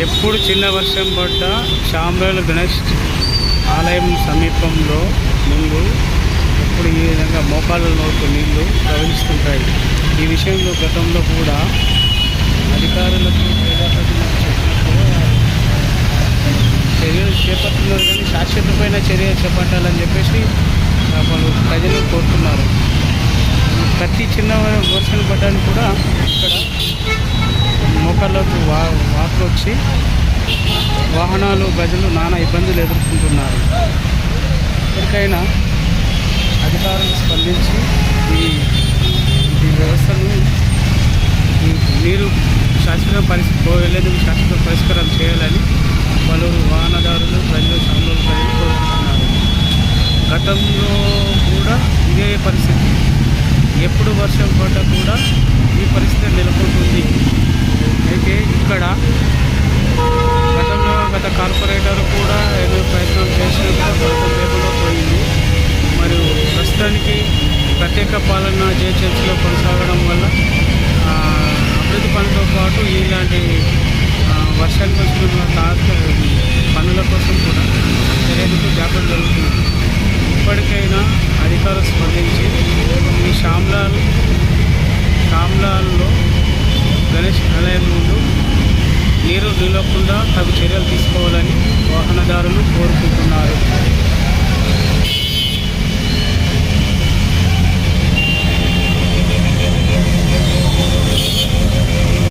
ఎప్పుడు చిన్న వర్షం పడ్డ శాంబ్రాల గణేష్ ఆలయం సమీపంలో ముందు ఎప్పుడు ఈ విధంగా మోకాళ్ళ లోపు నీళ్లు ప్రవహిస్తుంటాయి. ఈ విషయంలో గతంలో కూడా అధికారులకు ప్రజాప్రతినిధులకు చెప్పినప్పుడు చర్యలు చేపడుతున్నారు, కానీ శాశ్వతమైన చర్య చేపట్టాలని చెప్పేసి వాళ్ళు ప్రజలు కోరుతున్నారు. ప్రతి చిన్న వర్షం పడ్డానికి కూడా ఇక్కడ మోకాళ్ళకు వాటర్ వచ్చి వాహనాలు ప్రజలు నానా ఇబ్బందులు ఎదుర్కొంటున్నారు. ఇప్పటికైనా అధికారులు స్పందించి ఈ వ్యవస్థను నీరు శాశ్వత వెళ్ళేందుకు శాశ్వత పరిష్కారం చేయాలని పలువురు వాహనదారులు ప్రజలు సామాన్యులు ప్రజలు కోరుకుంటున్నారు. గతంలో కూడా ఇదే పరిస్థితి, ఎప్పుడు వర్షం పడ్డా కూడా ఈ పరిస్థితి నెలకొంటుంది. అయితే ఇక్కడ గత కార్పొరేటర్ కూడా ఏదో ప్రయత్నం చేసినప్పుడు ఫలితం లేకుండా పోయింది. మరియు ప్రస్తుతానికి ప్రత్యేక పాలన జిహెచ్ఎంసీలో కొనసాగడం వల్ల అభివృద్ధి పనులతో పాటు ఇలాంటి వర్షానికి వస్తున్న పనుల కోసం కూడా చర్యలకు జాగ్రత్త జరుగుతుంది. ఇప్పటికైనా అధికారులు స్పందించి ఈ శామ్లాల్లో గణేష్ ఆలయం ముందు నీరు నిలవకుండా తగు చర్యలు తీసుకోవాలని వాహనదారులు కోరుకుంటున్నారు.